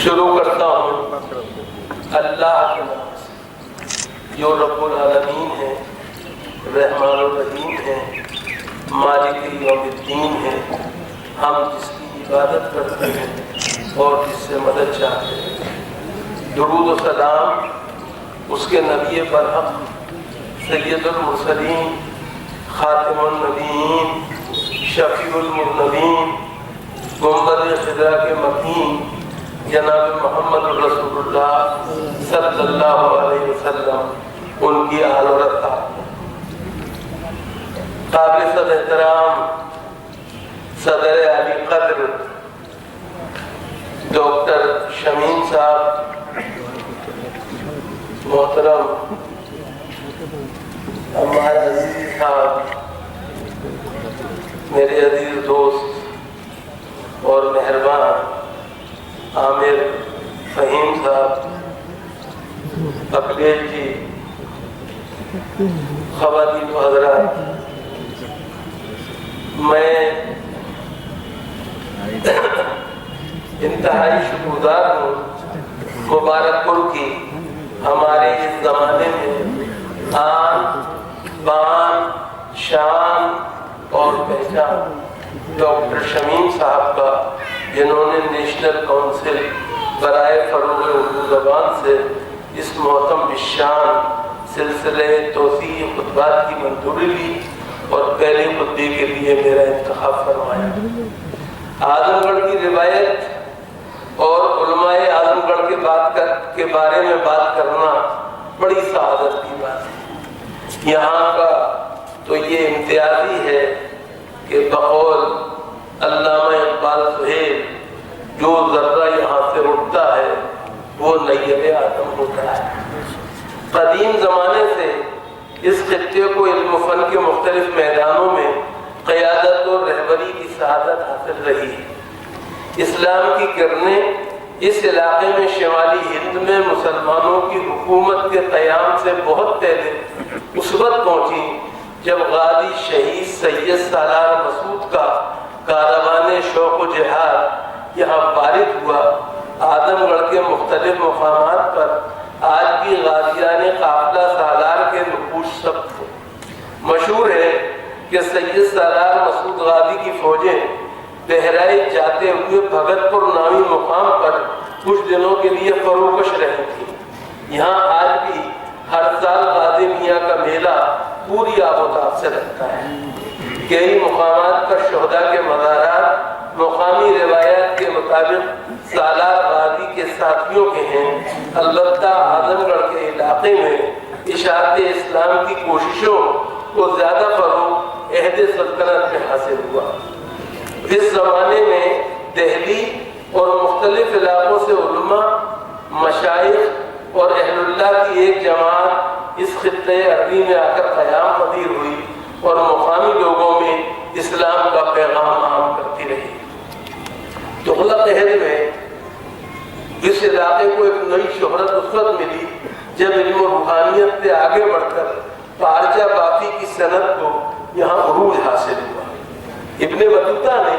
شروع کرتا ہوں اللہ کے نام سے جو رب العالمین ہے، رحمان الرحیم ہے، مالک یوم الدین ہے۔ ہم جس کی عبادت کرتے ہیں اور جس سے مدد چاہتے ہیں۔ درود و سلام اس کے نبی برحق سید المرسلین، خاتم النبیین، شفیع المذنبین، گنبد خضرا کے مکین جناب محمد رسول اللہ صلی اللہ علیہ وسلم، ان کی آل و اصحاب۔ قابل صد احترام صدر علی قدر ڈاکٹر شمیم صاحب، محترم عمار عزیز صاحب، میرے عزیز دوست اور مہربان عامر فہیم صاحب، اقلیل جی، خواتین و حضرات، میں انتہائی شکرگزار ہوں مبارک پور کی ہمارے اس زمانے میں آن بان شان اور پہچان ڈاکٹر شمیم صاحب کا، جنہوں نے نیشنل کونسل برائے فروغ اردو زبان سے اس محتم بالشان سلسلے توسیع خطبات کی منظوری لی اور پہلے خطبے کے لیے میرا انتخاب فرمایا۔ اعظم گڑھ کی روایت اور علماء اعظم گڑھ کے بارے میں بات کرنا بڑی سعادت کی بات ہے۔ یہاں کا تو یہ امتیازی ہے کہ بقول علامہ اقبال سہیل، جو ذرہ یہاں سے اٹھتا ہے وہ نیب آدم ہوتا ہے۔ قدیم زمانے سے اس خطے کو علم و فن کے مختلف میدانوں میں قیادت اور رہبری کی سعادت حاصل رہی ہے۔ اسلام کی کرنیں اس علاقے میں شمالی ہند میں مسلمانوں کی حکومت کے قیام سے بہت پہلے اس وقت پہنچی جب غازی شہید سید سالار مسعود کا کاروان شوق و جہاد یہاں وارد ہوا۔ اعظم گڑھ کے مختلف مقامات پر آج بھی غازیان قافلہ سالار کے نقوش ثبت ہیں۔ مشہور ہے کہ سید سالار مسعود غازی کی فوجیں بہرائچ جاتے ہوئے بھگت پور نامی مقام پر کچھ دنوں کے لیے فروکش رہی تھی۔ یہاں آج بھی ہر سال غازی میاں کا میلہ پوری آب و تاب سے لگتا ہے۔ کئی مقامات پر شہداء کے مزارات مقامی روایات کے مطابق سالار غازی کے ساتھیوں کے ہیں۔ البتہ اعظم گڑھ کے علاقے میں اشاعت اسلام کی کوششوں کو زیادہ فروغ عہد سلطنت میں حاصل ہوا۔ اس زمانے میں دہلی اور مختلف علاقوں سے علماء، مشائخ اور اہل اللہ کی ایک جماعت اس خطے عربی میں آ کر قیام پذیر ہوئی اور مقامی لوگوں میں اسلام کا پیغام عام کرتی رہی۔ تغلق عہد میں اس علاقے کو ایک نئی شہرت اس وقت ملی جب علم و روحانیت سے آگے بڑھ کر پارچہ بافی کی صنعت کو یہاں عروج حاصل ہوا۔ ابن بطوطہ نے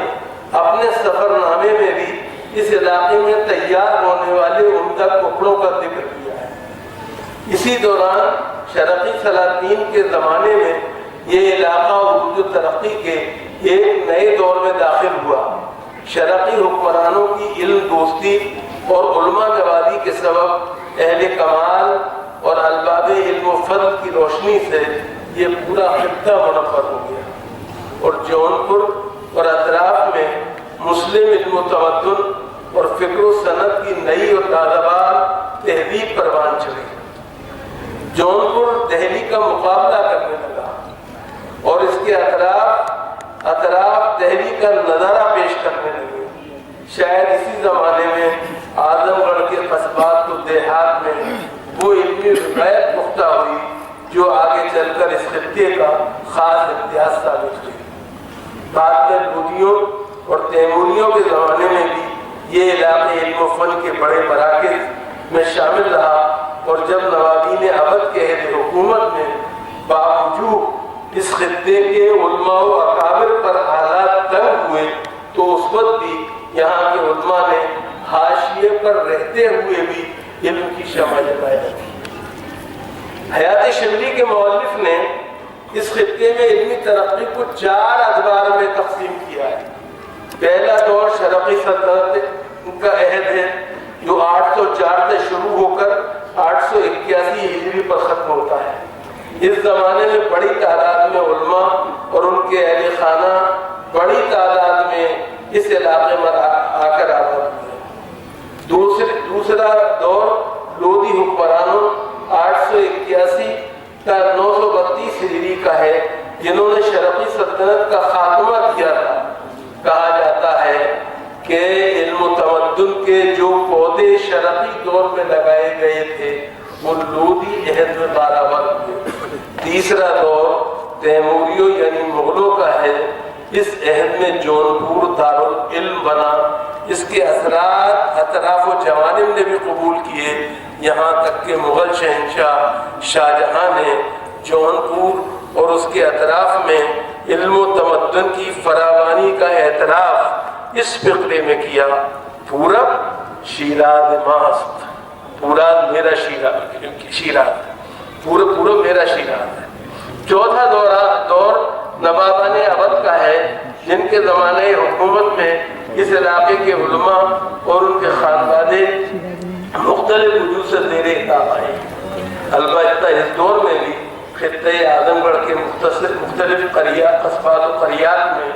اپنے سفر نامے میں بھی اس علاقے میں تیار ہونے والے عمدہ کپڑوں کا ذکر کیا ہے۔ اسی دوران شرقی سلاطین کے زمانے میں یہ علاقہ عروج و ترقی کے ایک نئے دور میں داخل ہوا۔ شرقی حکمرانوں کی علم دوستی اور علماء نوازی کے سبب اہل کمال اور الباب علم و فضل کی روشنی سے یہ پورا خطہ منور ہو گیا اور جونپور اور اطراف میں مسلم علم و تمدن اور فکر و صنعت کی نئی اور تازہبار تہذیب پروان چڑھی۔ جونپور دہلی کا مقابلہ کرنے لگا اور اس کے اطراف دہلی کا نظارہ پیش کرنے لگے۔ شاید اسی زمانے میں اعظم گڑھ کے قصبات و دیہات میں وہ علمی روایت پختہ ہوئی جو آگے چل کر اس خطے کا خاص امتیاز ثابت ہوئی۔ بعد میں لودھیوں اور تیموریوں کے زمانے میں بھی یہ علاقے علم و فن کے بڑے مراکز میں شامل رہا اور جب نوابین ابد کے عہد حکومت میں باوجود اس خطے کے علماء و اکابر پر حالات تنگ ہوئے تو اس وقت بھی یہاں کے علماء نے حاشیے عقیدے پر رہتے ہوئے بھی علم کی شمع جلائی جاتی ہے۔ حیات شبلی کے مؤلف نے اس خطے میں علمی ترقی کو 4 ادوار میں تقسیم کیا ہے۔ پہلا دور شرقی سلطنت کا عہد ہے جو 804 سے شروع ہو کر 881 ہجری پر ختم ہوتا ہے۔ اس زمانے میں بڑی تعداد میں علماء اور ان کے اہل خانہ بڑی تعداد میں اس علاقے میں آ کر آباد ہوئے۔ دوسرا دور لودھی حکمرانوں 881 تا 932 ہجری کا ہے جنہوں نے شرقی سلطنت کا خاتمہ کیا تھا۔ کہا جاتا ہے کہ علم و تمدن کے جو پودے شرقی دور میں لگائے گئے تھے وہ لودھی عہد میں برآمد ہوئے۔ تیسرا دور تیموریوں یعنی مغلوں کا ہے۔ اس عہد میں جونپور دارالعلم بنا۔ اس کے اثرات اطراف و جوانب نے بھی قبول کیے، یہاں تک کہ مغل شہنشاہ شاہ جہاں نے جونپور اور اس کے اطراف میں علم و تمدن کی فراوانی کا اعتراف اس فقرے میں کیا۔ پورب شیراز ماست، پورا میرا شیراز، پورا میرا شیراز ہے۔ چوتھا دور نوابان اودھ کا ہے جن کے زمانے حکومت میں اس علاقے کے علماء اور ان کے خانوادے مختلف وجوہ سے زیر اطاعت آئے۔ البتہ اس دور میں بھی خطے اعظم گڑھ کے مختلف قصبات و قریات میں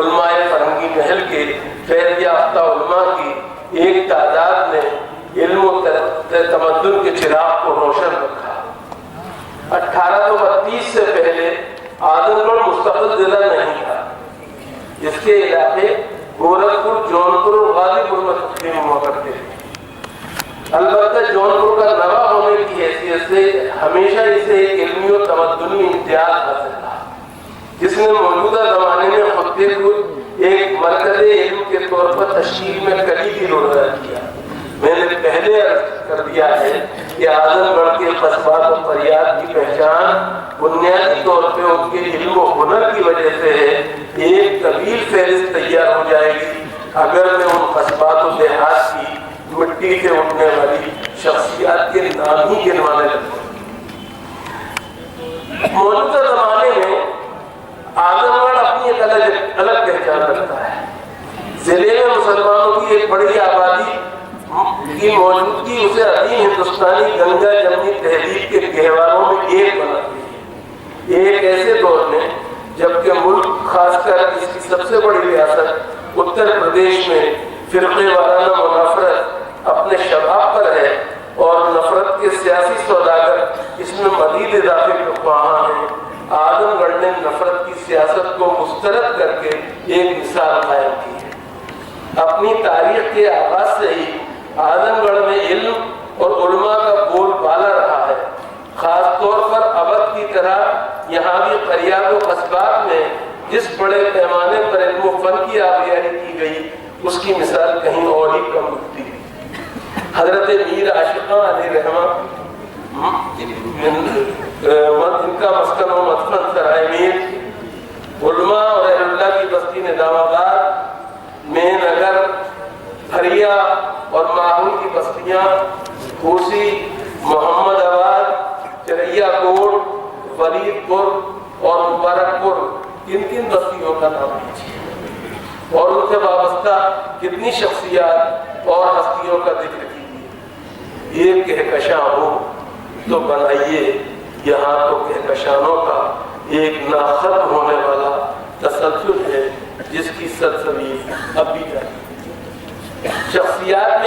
علماء فرنگی محل کے فیض یافتہ علماء کی ایک تعداد نے علم و تمدن کے چراغ کو روشن رکھا۔ 1832 سے پہلے اعظم گڑھ مستقل ضلع نہیں تھا۔ اس کے علاقے گورکھپور، جونپور اور غازی پور میں تقسیم ہوا کرتے تھے۔ البتہ جونپور کا نواں ہونے کی حیثیت سے ہمیشہ اسے ایک علمی و تمدنی امتیاز حاصل تھا، جس نے موجودہ زمانے میں خطے کو ایک مرکز علم کے طور پر تشکیل میں کلیدی رول ادا کیا۔ میں نے پہلے عرض کر دیا ہے کہ اعظم گڑھ کے قصبات و قریات کی پہچان بنیادی طور پہ ان کے علم و ہنر کی وجہ سے ہے۔ ایک طویل فہرست تیار ہو جائے گی اگر میں ان قصبات و دیہات کی مٹی سے اٹھنے والی شخصیات کے نام ہی گنوانے لگوں۔ موجودہ زمانے میں اعظم گڑھ اپنی ایک الگ پہچان رکھتا ہے۔ ضلع میں مسلمانوں کی ایک بڑی آبادی کی موجودگی اسے عظیم ہندوستانی گنگا جمنی تہذیب کے گہواروں میں ایک بناتی ہے۔ ایک ایسے دور میں جبکہ ملک خاص کر اس کی سب سے بڑی ریاست اتر پردیش میں فرقے وارانہ منافرت اپنے شباب پر ہے اور نفرت کے سیاسی سوداگر اس میں مزید اضافے کے خواہاں ہیں، اعظم گڑھ نے نفرت کی سیاست کو مسترد کر کے ایک مثال قائم کی ہے۔ اپنی تاریخ کے آغاز سے ہی اعظم گڑھ میں علم اور علماء کا بول بالا رہا ہے۔ خاص طور پر اودھ کی طرح یہاں بھی قریات و قصبات میں جس بڑے پیمانے پر علم و فن کی آبیاری کی گئی اس کی مثال کہیں اور ہی کم ملتی ہے۔ حضرت میر عاشقاں علیہ رحمہ ان کا مسکن و مدفن سرائے میر، علماء اور اہل اللہ کی بستی نظام آباد، میں نگر، ہریا اور ماحول کی بستیاں، کوسی، محمد آباد، چریا کوٹ، فرید پور اور مبارک پور، کن بستیوں کا نام لیجیے اور ان سے وابستہ کتنی شخصیات اور ہستیوں کا ذکر کیجیے۔ ایک کہکشاں ہو تو بنائیے یہاں تو کہکشانوں کا ایک ناختم ہونے والا تسلسل ہے جس کی سلسبیل اب بھی جاری۔ شخصیات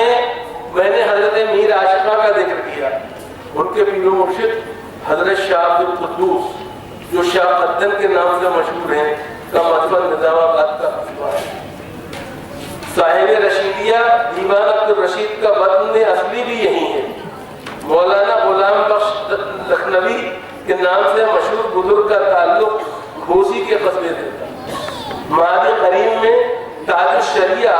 میں نے حضرت میر عاشقاں کا ذکر کیا۔ ان کے پیر و مرشد حضرت شاہ عبد القدوس جو شاہ قدن کے نام سے مشہور ہیں کا مدفن نظام آباد کا قصبہ ہے۔ صاحب رشیدیہ دیوان عبد الرشید کا وطن اصلی بھی یہی ہے۔ مولانا غلام بخش لکھنوی کے نام سے مشہور بزرگ کا تعلق گھوسی کے قصبے سے تھا۔ ماضی قریب میں تاج الشریعہ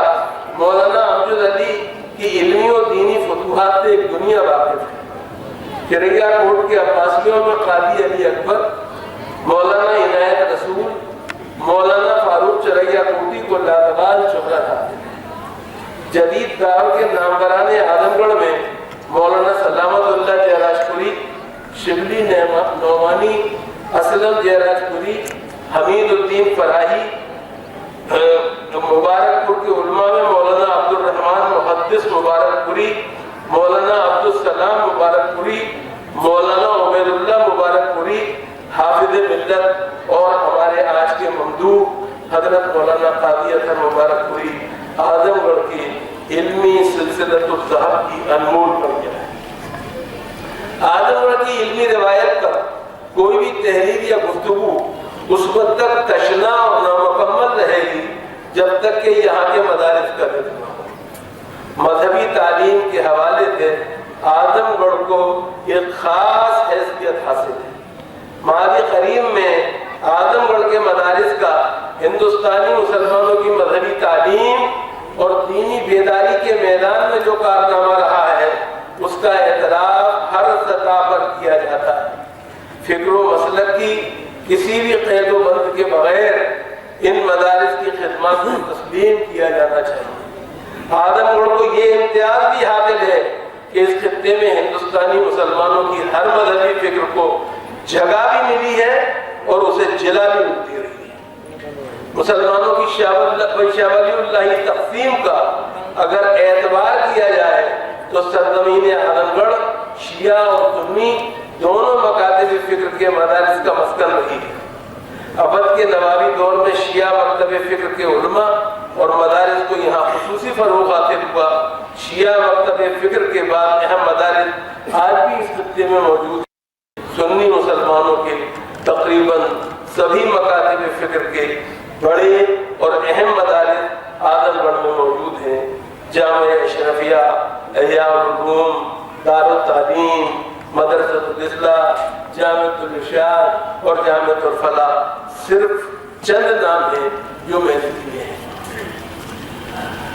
مولانا امجد علی کی علمی و دینی فتوحات سے ایک دنیا واقف ہے۔ چریا کوٹ کے عباسیوں میں قاضی علی اکبر، مولانا عنایت رسول، مولانا فاروق چریا کوٹی کو لازوال شہرت حاصل ہے۔ جدید دور کے ناموران اعظم گڑھ میں مولانا سلامت اللہ جیراج پوری، شبلی نعمانی، اسلم جیراج پوری، حمید الدین فراہی، مبارک پور کے علماء میں مولانا عبد الرحمن محدث مبارک پوری، مولانا عبد السلام مبارک پوری، مولانا عبید اللہ مبارک پوری، حافظ ملت، اور ہمارے آج کے ممدوح حضرت مولانا قاضی اطہر مبارک پوری اعظم گڑھ کی علمی سلسلۃ الذہب کی انمول پڑھیا ہے۔ اعظم گڑھ کی علمی روایت پر کوئی بھی تحریر یا گفتگو اس وقت تک تشنا اور نامکمل رہے گی جب تک کہ یہاں کے مدارس کا ذکر نہ ہو۔ مذہبی تعلیم کے حوالے سے اعظم گڑھ کو ایک خاص حیثیت حاصل ہے۔ ماضی قریب میں اعظم گڑھ کے مدارس کا ہندوستانی مسلمانوں کی مذہبی تعلیم اور دینی بیداری کے میدان میں جو کارنامہ رہا ہے اس کا اعتراف ہر سطح پر کیا جاتا ہے۔ فکر و مسلک کی کسی بھی قید و بند کے بغیر ان مدارس کی خدمات کو تسلیم کیا جانا چاہیے۔ اعظم گڑھ کو یہ امتیاز بھی حاصل ہے کہ اس خطے میں ہندوستانی مسلمانوں کی ہر مذہبی فکر کو جگہ بھی ملی ہے اور اسے جلا بھی ملتی رہی ہے۔ مسلمانوں کی شاہ ولی اللہ تقسیم کا اگر اعتبار کیا جائے تو سرزمین اعظم گڑھ شیعہ اور سنی دونوں مکاتب فکر کے مدارس کا مسکن رہی ہے۔ ابد کے نوابی دور میں شیعہ مکتب فکر کے علماء اور مدارس کو یہاں خصوصی فروغ حاصل ہوا۔ شیعہ مکتب فکر کے بعد اہم مدارس آج بھی اس خطے میں موجود ہیں۔ سنی مسلمانوں کے تقریباً سبھی مکاتب فکر کے بڑے اور اہم مدارس اعظم گڑھ میں موجود ہیں۔ جامعہ اشرفیہ، احیاء العلوم، دار التعلیم، مدرسۃ الاصلاح، جامعۃ الارشاد اور جامعۃ الفلاح صرف چند نام ہیں جو میں نے دیے ہیں۔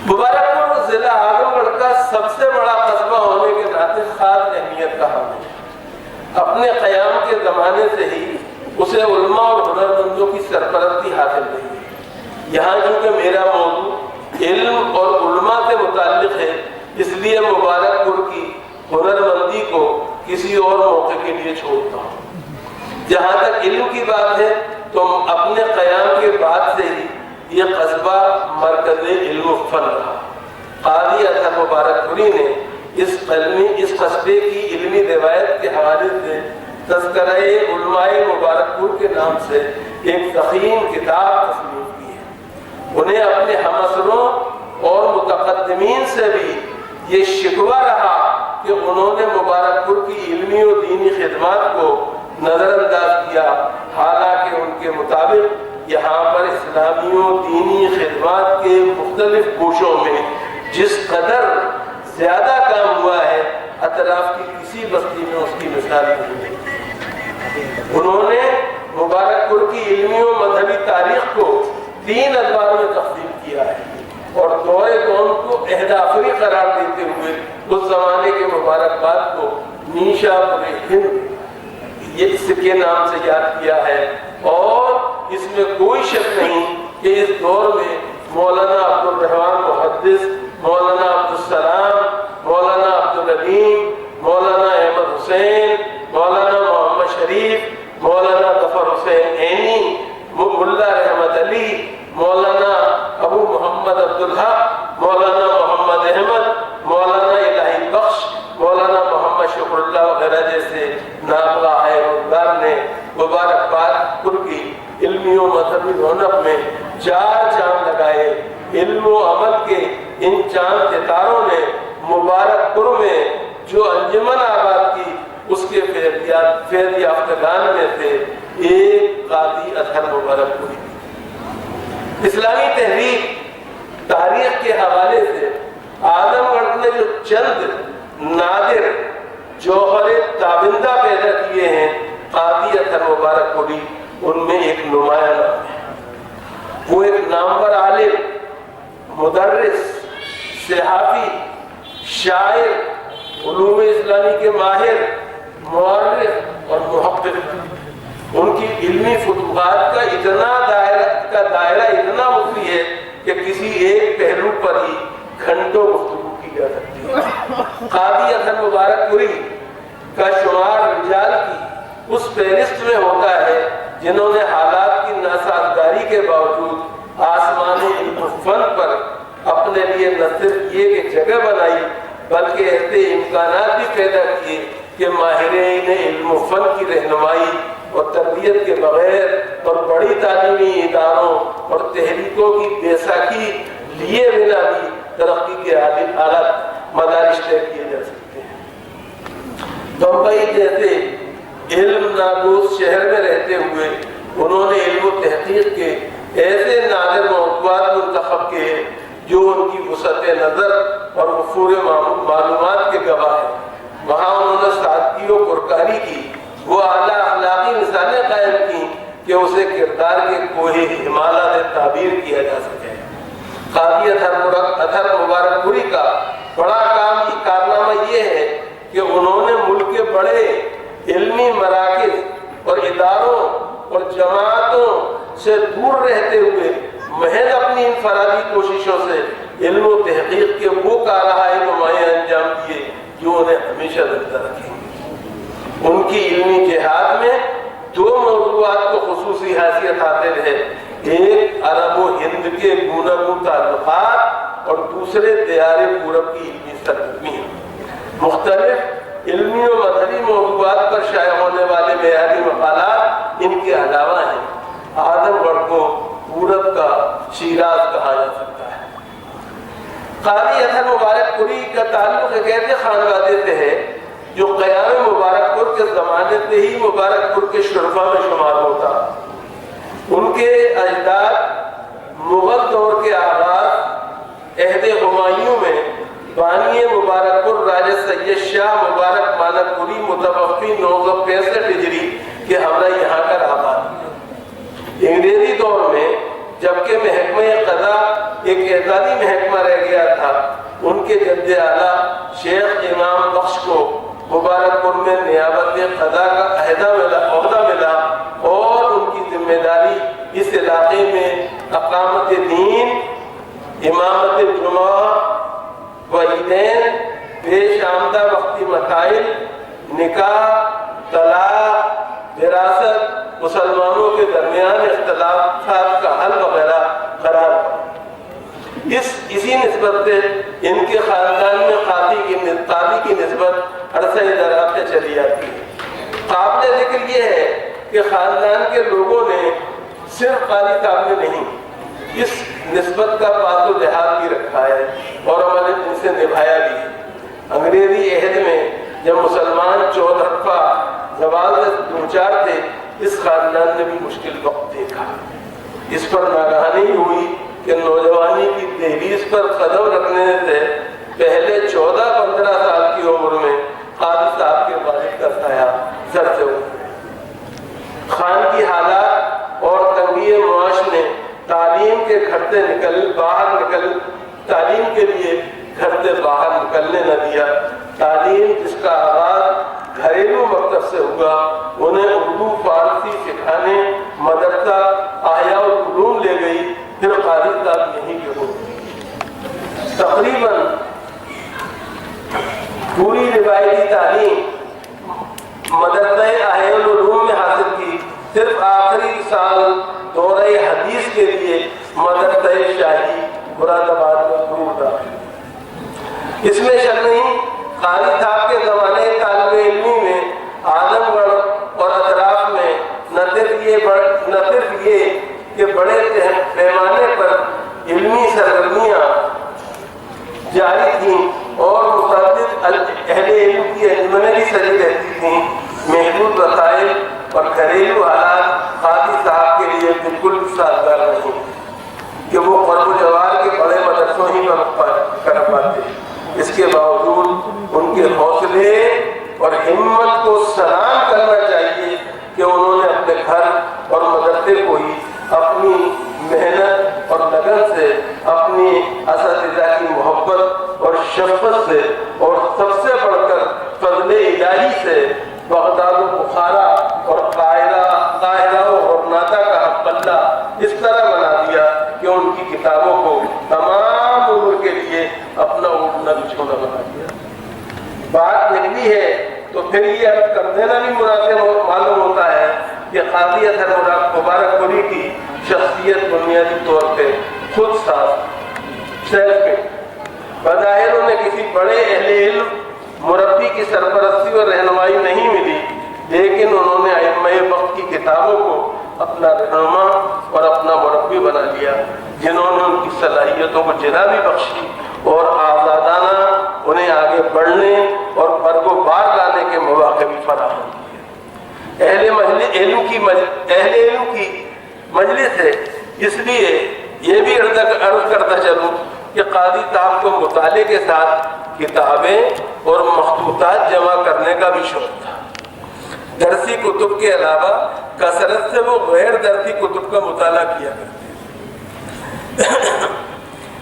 مبارک پور ضلع اعظم گڑھ کا سب سے بڑا قصبہ ہونے کے ناطے خاص اہمیت کا حامل ہے۔ اپنے قیام کے زمانے سے ہی اسے علماء اور ہنرمندوں کی سرپرستی حاصل رہی ہے۔ یہاں کیونکہ میرا موضوع علم اور علماء سے متعلق ہے، اس لیے مبارک پور کی ہنرمندی کو کسی اور موقع کے لیے چھوڑتا ہوں۔ جہاں تک علم کی بات ہے تو اپنے قیام کے بعد سے ہی یہ قصبہ مرکز علم و فن رہا۔ قاضی اطہر مبارک پوری نے اس قصبے کی علمی روایت کے حوالے سے تذکرہ علماء مبارک پور کے نام سے ایک ضخیم کتاب تصنیف کی ہے۔ انہیں اپنے ہمعصروں اور متقدمین سے بھی یہ شکوہ رہا کہ انہوں نے مبارک پور کی علمی و دینی خدمات کو نظر انداز کیا، حالانکہ ان کے مطابق یہاں پر اسلامی و دینی خدمات کے مختلف گوشوں میں جس قدر زیادہ کام ہوا ہے اطراف کی کسی بستی میں اس کی مثال نہیں ہے۔ انہوں نے مبارک پور کی علمی و مذہبی تاریخ کو 3 ادوار میں تقسیم کیا ہے اور دور کون کو عہد آفری قرار دیتے ہوئے اس زمانے کے مبارکباد کو نیشا پورے ہند اس کے نام سے یاد کیا ہے۔ اور اس میں کوئی شک نہیں کہ اس دور میں مولانا عبد الرحمن محدث، مولانا عبد السلام، مولانا عبد العلیم، مولانا احمد حسین، مولانا محمد شریف، مولانا ظفر حسین عینی، ملا رحمت علی، مولانا ابو محمد عبدالحق، مولانا محمد احمد، مولانا الہی بخش، مولانا محمد شکر اللہ وغیرہ جیسے نابغہ روزگار نے مبارکباد پور کی علمی و مذہبی رونق میں 4 چاند لگائے۔ علم و عمل کے ان چاند ستاروں نے مبارک پور میں جو انجمن آباد کی اس کے فیض یافتگان میں سے ایک قاضی اطہر مبارک پوری۔ اسلامی تاریخ کے حوالے سے اعظم گڑھ نے جو چند نادر جوہر تابندہ پیدا کیے ہیں قاضی اطہر مبارک پوری ان میں ایک نمایاں نام ہے۔ وہ ایک نامور عالم، مدرس، صحافی، شاعر، علوم اسلامی کے ماہر، مورخ اور محقق۔ ان کی علمی فتوحات کا دائرہ اتنا وسیع ہے کہ کسی ایک پہلو پر ہی گھنٹوں گفتگو کی جا سکتی ہے۔ قاضی حسن مبارک پوری کا شمار رجال کی اس فہرست میں ہوتا ہے جنہوں نے حالات کی ناسازگاری کے باوجود آسمانی علم و فن پر اپنے لیے نہ صرف یہ کہ جگہ بنائی بلکہ ایسے امکانات بھی پیدا کیے کہ ماہرین علم و فن کی رہنمائی اور تربیت کے بغیر اور بڑی تعلیمی اداروں اور تحریکوں کی بیساکھی لیے بنا بھی ترقی کے اعلیٰ مدارج طے کیے جا سکتے ہیں۔ بمبئی جیسے علم ناگوس شہر میں رہتے ہوئے انہوں نے علم و تحقیق کے ایسے نادر موضوعات منتخب کیے جو ان کی وسعت نظر اور وفور معلومات کے گواہ ہیں۔ وہاں انہوں نے سادگی و پرکاری کی وہ اعلیٰ اخلاقی مثالیں قائم کی کہ اسے کردار کے کوہ ہمالہ سے تعبیر کیا جا سکے۔ قاضی اطہر مبارک پوری کا بڑا کارنامہ یہ ہے کہ انہوں نے ملک کے بڑے علمی مراکز اور اداروں اور جماعتوں سے دور رہتے ہوئے محض اپنی انفرادی کوششوں سے علم و تحقیق کے وہ کارہائے نمایاں انجام دیے جو انہیں ہمیشہ زندہ رکھیں گے۔ ان کی علمی جہاد میں دو موضوعات کو خصوصی حیثیت حاصل ہے، ایک عرب و ہند کے گوناگوں تعلقات اور دوسرے دیار پورب کی علمی سرگرمی۔ مختلف علمی و مذہبی موضوعات پر شائع ہونے والے معیاری مقالات ان کے علاوہ ہیں۔ اعظم گڑھ کو پورب کا شیراز کہا جا سکتا ہے۔ قاضی حسن مبارک پوری کا تعلق ایک ایسے خانوادے سے ہے جو قیام مبارک پور کے زمانے سے ہی مبارک پور کے شرفا میں شمار ہوتا۔ ان کے اجداد مغل دور کے آغاز عہد ہمایوں میں بانی مبارک پور راجہ سید شاہ مبارک مالک پوری متوفی 965 ہجری کے ہمراہ یہاں کا آباد ہے۔ انگریزی دور میں جبکہ محکمہ قضا ایک اعزازی محکمہ رہ گیا تھا، ان کے جد اعلیٰ شیخ امام بخش کو مبارک پور میں نیابت قضا کا عہدہ ملا اور ان کی ذمہ داری اس علاقے میں اقامت دین، امامت جمعہ و عیدین، پیش آمدہ وقتی مسائل، نکاح، طلاق، وراثت، مسلمانوں کے درمیان اختلافات کا حل وغیرہ قرار پڑا۔ اسی نسبت سے ان کے خاندان میں قاضی کی نسبت عرصہ دراز سے چلی آتی ہے۔ قابل ذکر یہ ہے کہ خاندان کے لوگوں نے صرف قاضی صاحب نے نہیں اس نسبت کا پاس و لحاظ بھی رکھا ہے اور عمل ان سے نبھایا بھی ہے۔ انگریزی عہد میں جب مسلمان چوطرفہ زوال سے دوچار تھے، اس خاندان نے بھی مشکل وقت دیکھا۔ اس پر ناگہانی ہوئی کہ نوجوانی کی دہلیز پر قدم رکھنے سے پہلے 14-15 سال کی عمر میں قاضی صاحب کے والد کا سایہ سر سے اٹھ خان کی حالات اور تنگی معاش نے تعلیم کے گھر سے تعلیم کے لیے گھر سے باہر نکلنے نہ دیا۔ تعلیم جس کا آغاز گھریلو مکتب سے ہوا، انہیں اردو فارسی سکھانے مدرسہ احیاء العلوم لے گئی، پھر قاضی صاحب یہیں کے ہو گئے۔ تقریباً پوری روایتی تعلیم مدرسہ احیاء العلوم میں حاصل کی، صرف آخری سال دورہ حدیث کے لیے مدرسہ شاہی مراد آباد میں ضرور داخل۔ اس میں شک نہیں، قاضی صاحب کے زمانے طالب علمی میں اعظم گڑھ اور اطراف میں نہ صرف یہ کہ بڑے پیمانے پر علمی سرگرمیاں جاری تھیں اور متعدد اہل علم کی انجمنیں بھی سجی رہتی تھیں، محدود وسائل اور گھریلو حالات قاضی صاحب کے لیے بالکل سازگار نہیں کہ وہ قرب و جوار کے بڑے مدرسوں ہی میں کر پاتے۔ اس کے باوجود ان کے حوصلے اور ہمت کو سلام کرنا چاہیے کہ انہوں نے اپنے گھر اور مدرسے کو ہی اپنی محنت اور لگن سے، اپنی اساتذہ کی محبت اور شفقت سے اور سب سے بڑھ کر فضل الہی سے بغداد و بخارا اور قاہرہ و غرناطہ کا پلہ اس طرح بنا دیا کہ ان کی کتابوں کو تمام عمر کے لیے اپنا بچھونا بنا دیا۔ بات نکلی ہے تو پھر یہ عرض کر دینا بھی مناسب معلوم ہوتا ہے کہ قاضی اطہر مبارک پوری کی شخصیت بنیادی طور پہ خود ساز سیلف میں بظاہر انہیں کسی بڑے اہل علم مربی کی سرپرستی اور رہنمائی نہیں ملی، لیکن انہوں نے ائمہ وقت کی کتابوں کو اپنا رہنما اور اپنا مربی بنا لیا، جنہوں نے ان کی صلاحیتوں کو جلا بھی بخشی اور آزادانہ انہیں آگے بڑھنے اور برگ و بار لانے کے مواقع بھی فراہم کیے۔ اہل علم کی مجلس ہے، اس لیے یہ بھی عرض کرتا چلوں کہ قاضی صاحب کو مطالعے کے ساتھ کتابیں اور مخطوطات جمع کرنے کا بھی شوق تھا۔ درسی کتب کے علاوہ کثرت سے وہ غیر درسی کتب کا مطالعہ کیا کرتے ہیں۔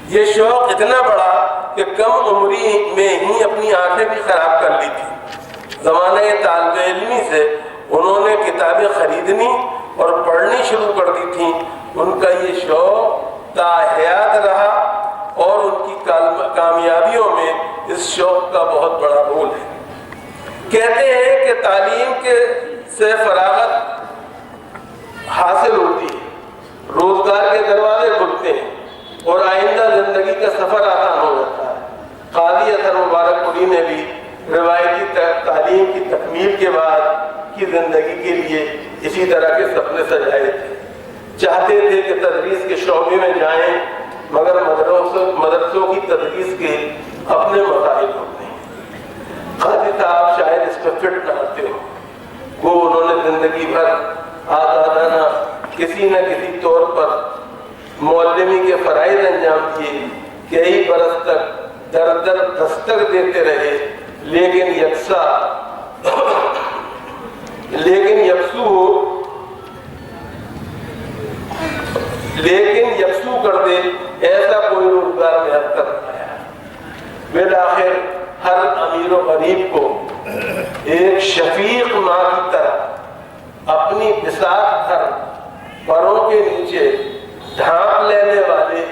یہ شوق اتنا بڑا کہ کم عمری میں ہی اپنی آنکھیں بھی خراب کر لی تھی۔ زمانہ طالب علمی سے انہوں نے کتابیں خریدنی اور پڑھنی شروع کر دی تھیں۔ ان کا یہ شوق تا حیات رہا اور ان کی کامیابیوں میں اس شوق کا بہت بڑا رول ہے۔ کہتے ہیں کہ تعلیم سے فراغت حاصل ہوتی ہے، روزگار کے دروازے کھلتے ہیں اور آئندہ زندگی کا سفر آسان ہو جاتا ہے۔ قاضی اطہر مبارک پوری نے بھی روایتی تعلیم کی تکمیل کے بعد کی زندگی کے لیے اسی طرح کے سپنے سجائے تھے۔ چاہتے تھے کہ تدریس کے شعبے میں جائیں، مگر مدرسوں کی تدریس کے اپنے مسائل ہوتے ہیں۔ قاضی صاحب شاید اس پہ فٹ نہ آتے ہو، وہ انہوں نے زندگی بھر آزادانہ کسی نہ کسی طور پر معلمی کے فرائض انجام دیے، کئی برس تک در در دستک دیتے رہے، لیکن یکسو کر دے ایسا کوئی روزگار میسر نہ آیا۔ بالآخر ہر امیر و غریب کو ایک شفیق ماں کی طرح اپنی بساط بھر پروں کے نیچے ڈھانپ لینے والے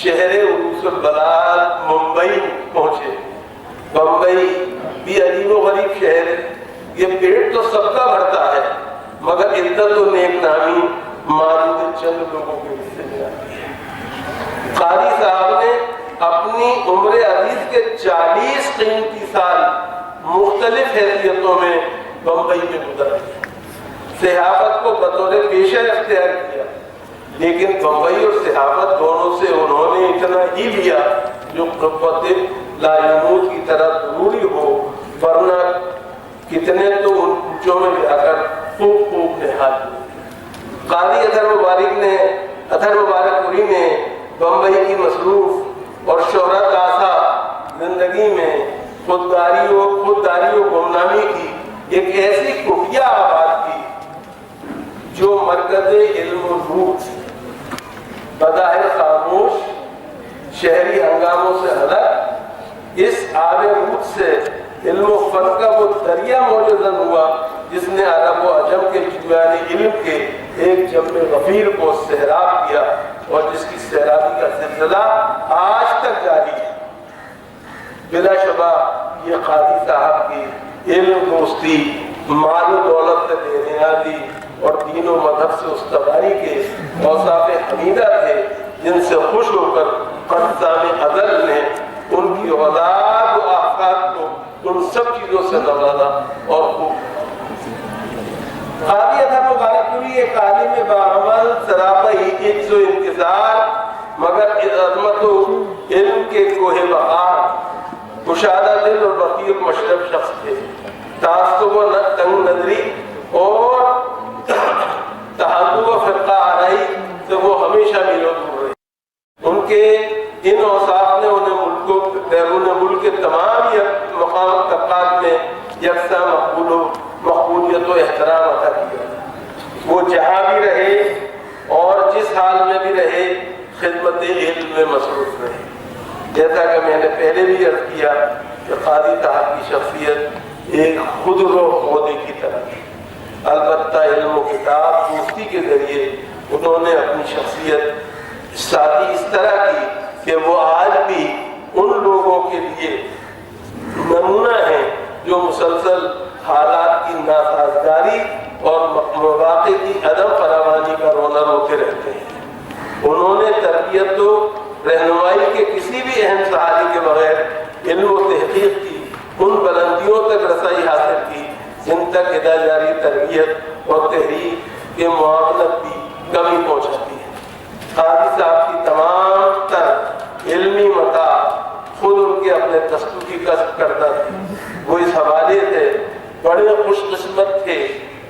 شہر عروس البلاد ممبئی پہنچے۔ بمبئی بھی عجیب و غریب شہر ہے، یہ پیٹ تو سب کا بھرتا ہے مگر عزت و نیک نامی معدود چند لوگوں کے حصے میں آتی ہے۔ قاضی صاحب نے اپنی عمر عزیز کے 40 قیمتی سال مختلف حیثیتوں میں بمبئی میں گزار دیے۔ صحافت کو بطور پیشہ اختیار کیا، لیکن بمبئی اور صحافت دونوں سے انہوں نے اتنا ہی لیا جو قوت لایمود کی طرح ضروری ہو، ورنہ کتنے تو ان کوچوں میں جا کر خوب نہال ہوئے۔ قاضی اطہر مبارک پوری نے بمبئی کی مصروف اور شہرت آسا زندگی میں خودداری و گمنامی کی ایک ایسی کٹیا آباد کی جو مرکز علم و نور، بظاہر خاموش شہری ہنگاموں سے الگ، اس آب رود سے علم و فن کا وہ دریا موجزن ہوا جس نے عرب و عجم کے جویان علم کے ایک جم غفیر کو سیراب کیا اور جس کی سیرابی کا سلسلہ آج تک جاری ہے۔ بلا شبہ یہ قاضی صاحب کی علم دوستی، مال و دولت سے بے نیازی اور دین و مذہب سے استواری کے اوصاف حمیدہ تھے، جن سے خوش ہو کر قدام ازل نے ان کی اولاد و آفات کو ان سب چیزوں سے نوازا اور خوب۔ قاضی اطہر مبارک پوری ایک عالم باعمل، سراپائی عجز و انکسار مگر عظمت و علم کے کوہ بہار، کشادہ دل اور رفیق مشرب شخص تھے۔ تعصب و تنگ نظری اور تحدث و فرقہ آرائی سے وہ ہمیشہ میلوں دور رہے۔ ان کے ان اوصاف نے انہیں ملک و بیرون ملک کے تمام مقام طبقات میں یکساں مقبولیت و احترام عطا کیا۔ وہ جہاں بھی رہے اور جس حال میں بھی رہے خدمت علم میں مصروف رہے۔ جیسا کہ میں نے پہلے بھی عرض کیا کہ قاضی صاحب کی شخصیت ایک خودرو پودے کی طرح ہے، البتہ علم و کتاب دوستی کے ذریعے انہوں نے اپنی شخصیت سادی اس طرح کی کہ وہ آج بھی ان لوگوں کے لیے نمونہ ہیں جو مسلسل حالات کی ناسازگاری اور مواقع کی عدم فراوانی کا رونا روتے رہتے ہیں۔ انہوں نے تربیت و رہنمائی کے کسی بھی اہم سہارے کے بغیر علم و تحقیق کی ان بلندیوں تک رسائی حاصل کی جن تک اداراری تربیت اور تحریک کے معاونت کی کمی پہنچاتی ہے۔ قاضی صاحب کی تمام تر علمی متاع خود ان کے اپنے تسلو کی کسب کرتا تھے۔ وہ اس حوالے سے بڑے خوش قسمت تھے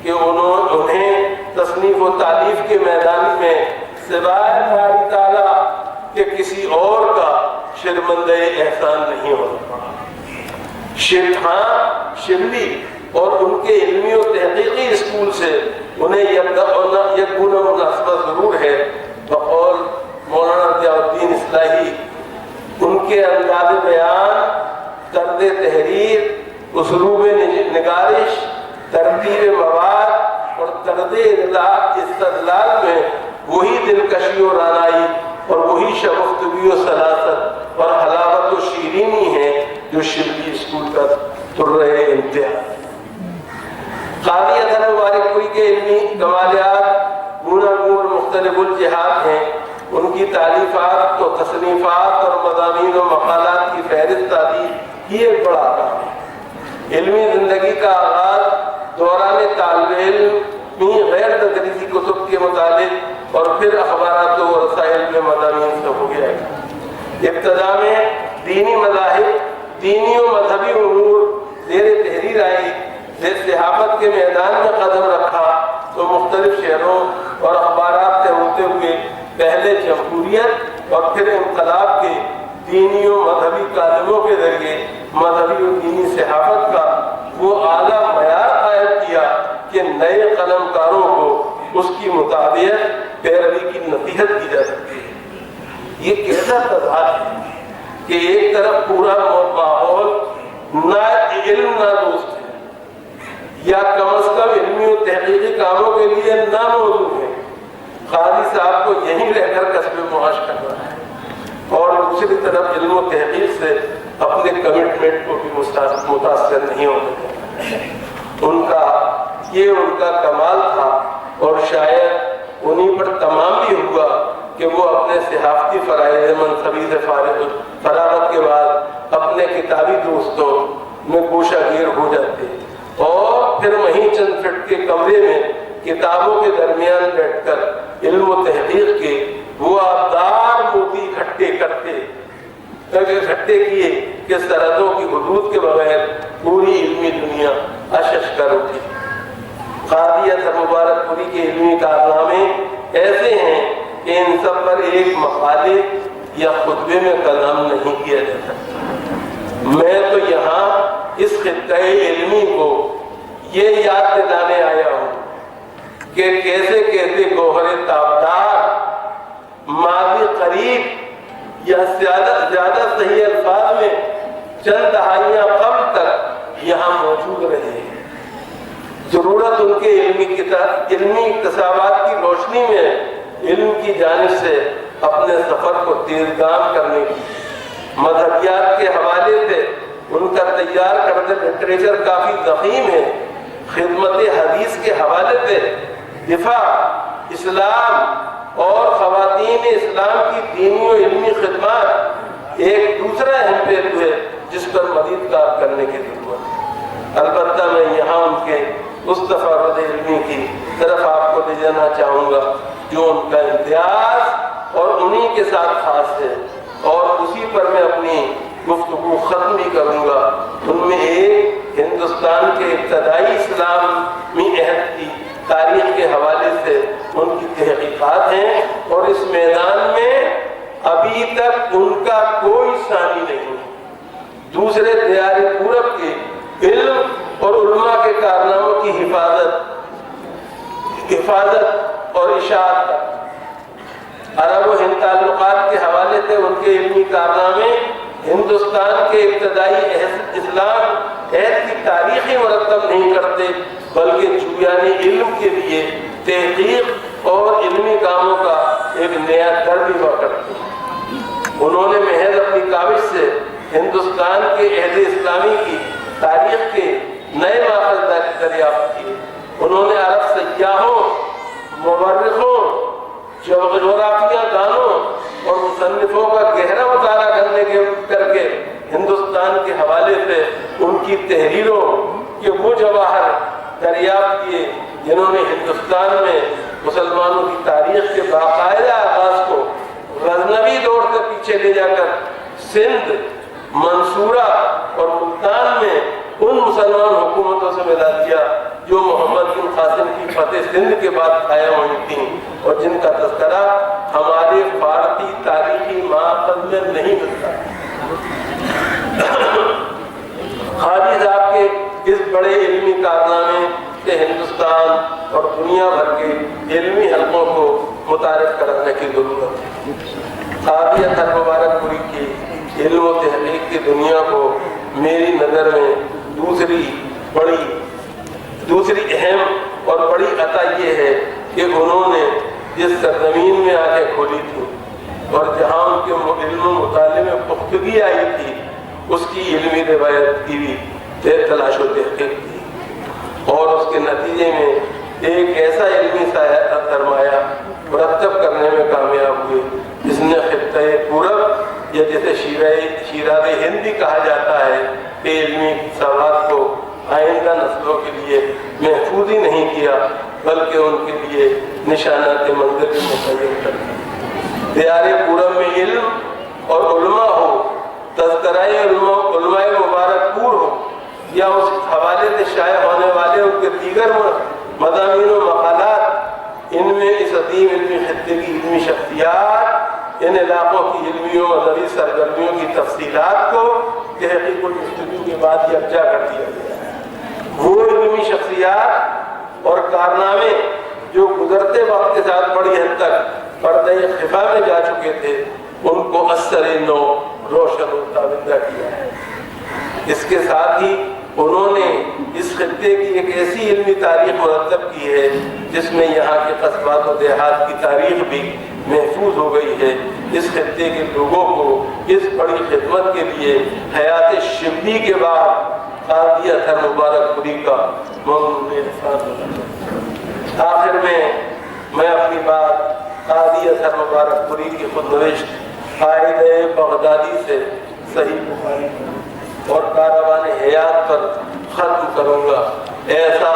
کہ انہیں تصنیف و تالیف کے میدان میں سوائے باری تعالیٰ کہ کسی اور کا شرمندہ احسان نہیں ہوتا۔ شبلی اور ان کے علمی و تحقیقی اسکول سے انہیں یک گنا مناسبت ضرور ہے۔ بقول مولانا ضیاء الدین اصلاحی، ان کے انداز بیان، طرز تحریر، اسلوب نگارش، ترتیب مواد اور طرز استدلال میں وہی دلکشی و رانائی اور وہی شگفتگی و سلاست اور حلاوت و شیرینی ہے جو شبلی اسکول کا ترے امتیاز۔ قاضی اظہر مبارک پوری کے علمی کمالیات گوناگون اور مختلف الجہات ہیں۔ ان کی تالیفات و تصنیفات اور مضامین و مقالات کی فہرست تعریف یہ ایک بڑا کام ہے۔ علمی زندگی کا آغاز دوران طالب علمی غیر تدریسی کتب کے مطالعے اور پھر اخبارات و رسائل میں مضامین سے ہو گیا ہے۔ ابتدا میں دینی مذاہب، دینی و مذہبی امور زیر تحریر آئی۔ صحافت کے میدان میں قدم رکھا تو مختلف شہروں اور اخبارات سے ہوتے ہوئے پہلے جمہوریت اور پھر انقلاب کے دینی و مذہبی کالموں کے ذریعے مذہبی و دینی صحافت کا وہ اعلیٰ معیار قائم کیا کہ نئے قلم کاروں کو اس کی مطابقت پیروی کی نصیحت کی جا سکتی ہے۔ یہ کیسا تضاد ہے کہ ایک طرف پورا ماحول نہ علم نہ دوست ہے، یا کم از کم علمی و تحقیقی کاموں کے لیے ناموزوں ہے۔ قاضی صاحب کو یہیں رہ کر کسب معاش کرنا ہے اور دوسری طرف علم و تحقیق سے اپنے کمٹمنٹ کو بھی متاثر نہیں ہونے دینا۔ ان کا کمال تھا اور شاید انہیں پر تمام بھی ہوا کہ وہ اپنے صحافتی فرائض منصبی سے فراغت کے بعد اپنے کتابی دوستوں میں گوشہ گیر ہو جاتے اور پھر وہیں چند فٹ کے کمرے میں کتابوں کے درمیان بیٹھ کر علم و تحقیق کے وہ آبدار موتی اکٹھے کیے کہ سرحدوں کی حدود کے بغیر پوری علمی دنیا اشش کر اٹھی۔ قاضی اظہر مبارک پوری کے علمی کارنامے ایسے ہیں کہ ان سب پر ایک مقالے یا خطبے میں کلام نہیں کیا جا سکتا۔ میں تو یہاں اس خطہ علمی کو یہ یاد دلانے آیا ہوں کہ کیسے کیسے گوہر تابدار ماضی قریب یا زیادہ صحیح الفاظ میں چند دہائیاں قبل تک یہاں موجود رہے ہیں۔ ضرورت ان کے علمی اکتسابات کی روشنی میں علم کی جانب سے اپنے سفر کو تیزگام کرنے کی۔ مذہبیات کے حوالے سے ان کا تیار کردہ لٹریچر کافی ضخیم ہے۔ خدمت حدیث کے حوالے سے دفاع اسلام اور خواتین اسلام کی دینی و علمی خدمات ایک دوسرا اہم پہلو ہے جس پر مزید کام کرنے کی ضرورت ہے۔ البتہ میں یہاں ان کے اس تفرد علمی کی طرف آپ کو لے جانا چاہوں گا جو ان کا امتیاز اور انہی کے ساتھ خاص ہے، اور اسی پر میں اپنی گفتگو ختم بھی کروں گا۔ ان میں ایک ہندوستان کے ابتدائی اسلامی عہد کی تاریخ کے حوالے سے ان کی تحقیقات ہیں، اور اس میدان میں ابھی تک ان کا کوئی ثانی نہیں ہے۔ دوسرے دیار پورب کے علم اور علماء کے کارناموں کی حفاظت اور اشاعت تک۔ عرب و ہند تعلقات کے حوالے سے ان کے علمی کارنامے ہندوستان کے ابتدائی اسلام عہد کی تاریخی مرتب نہیں کرتے، بلکہ جویانی علم کے لیے تحقیق اور علمی کاموں کا ایک نیا در بھی کرتے ہیں۔ انہوں نے محض اپنی کاوش سے ہندوستان کے عہد اسلامی کی تاریخ کے نئے ماخذ دریافت کیے۔ انہوں نے عرب سیاحوں، مورخوں، جغرافیہ دانوں اور مصنفوں کا گہرا مطالعہ کر کے ہندوستان کے حوالے سے ان کی تحریروں کے وہ جواہر دریافت کیے جنہوں نے ہندوستان میں مسلمانوں کی تاریخ کے باقاعدہ آغاز کو غزنوی دور سے پیچھے لے جا کر سندھ، منصورہ اور ملتان میں ان مسلمان حکومتوں سے ملا دیا جو محمد بن قاسم کی فتح سندھ کے بعد قائم ہوئی تھیں اور جن کا تذکرہ ہمارے فارسی تاریخی ماخذ میں نہیں ملتا۔ خاجی صاحب کے اس بڑے علمی کارنامے سے ہندوستان اور دنیا بھر کے علمی حلقوں کو متعارف کرانے کی ضرورت ہے۔ قاضی اطہر مبارک پوری کی علم و تحقیق کی دنیا کو میری نظر میں دوسری اہم اور بڑی عطا یہ ہے کہ انہوں نے جس سرزمین میں آنکھیں کھولی تھی اور جہاں ان کے علم و مطالعے میں پختگی آئی تھی اس کی علمی روایت کی بھی تلاش و تحقیق کی اور اس کے نتیجے میں ایک ایسا علمی سرمایہ مرتب کرنے میں کامیاب ہوئے جس نے خطۂ پورب یا جسے شیراز ہندی کہا جاتا ہے کہ علمی سواد کو آئندہ نسلوں کے لیے محفوظ ہی نہیں کیا بلکہ ان کے لیے نشانات منظر بھی متعین کر دیا۔ دیار پورم میں علم اور علماء ہو، تذکرہ علماء مبارک پور ہو یا اس حوالے سے شائع ہونے والے ان کے دیگر مضامین و مقالات، ان میں اس عظیم علمی خطے کی علمی شخصیات، ان علاقوں کی علمی و مذہبی سرگرمیوں کی تفصیلات کو تحقیق و جستجو کے بعد یکجا کر دیا گیا ہے۔ وہ علمی شخصیات اور کارنامے جو گزرتے وقت کے ساتھ بڑی حد تک پردہ خفا میں جا چکے تھے ان کو اثر نو روشن و تابندہ کیا ہے۔ اس کے ساتھ ہی انہوں نے اس خطے کی ایک ایسی علمی تاریخ مرتب کی ہے جس میں یہاں کے قصبات و دیہات کی تاریخ بھی محفوظ ہو گئی ہے۔ اس خطے کے لوگوں کو اس بڑی خدمت کے لیے حیات شبلی کے بعد قاضی اطہر مبارک پوری کا ممنون احسان۔ آخر میں اپنی بات قاضی اطہر مبارک پوری کی خودنوشت قائد بغدادی سے صحیح بخاری اور کاروان حیات پر ختم کروں گا۔ ایسا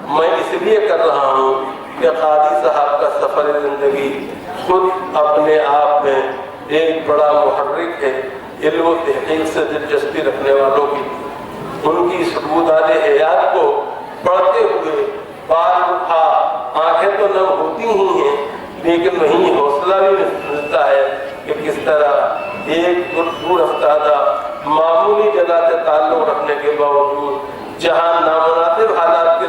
میں اس لیے کر رہا ہوں کہ قاضی صاحب کا سفر زندگی خود اپنے آپ میں ایک بڑا محرک ہے علم و تحقیق سے دلچسپی رکھنے والوں کی۔ ان کی سبودات حیات کو پڑھتے ہوئے بال اٹھا آنکھیں تو نم ہوتی ہی ہیں لیکن وہیں حوصلہ بھی ملتا ہے کہ کس طرح ایک دور افتادہ معمولی جگہ سے تعلق رکھنے کے باوجود جہاں نامناسب حالات کے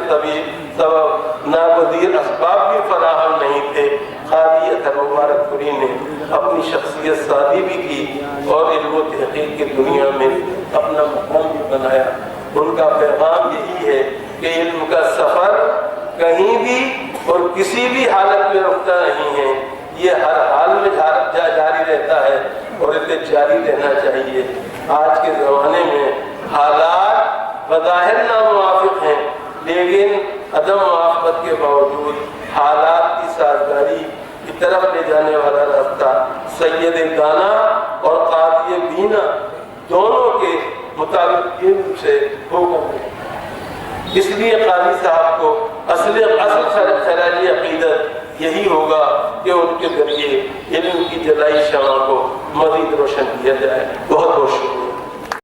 سبب ناگزیر اسباب بھی فراہم نہیں تھے، قاضی اطہر مبارک پوری نے اپنی شخصیت سازی بھی کی اور علم و تحقیق کی دنیا میں اپنا مقام بھی بنایا۔ ان کا پیغام یہی ہے کہ علم کا سفر کہیں بھی اور کسی بھی حالت میں رکتا نہیں ہے، یہ ہر حال میں جاری رہتا ہے اور اسے جاری رہنا چاہیے۔ آج کے زمانے میں حالات بظاہر ناموافق ہیں لیکن عدم موافقت کے باوجود حالات کی سازگاری کی طرف لے جانے والا راستہ سید دانا اور قاضی بینا دونوں کے مطابق علم سے ہوگا۔ اس لیے قاضی صاحب کو اصل خراج عقیدت یہی ہوگا کہ ان کے ذریعے علم کی جلائی شمع کو مزید روشن کیا جائے۔ بہت بہت شکریہ۔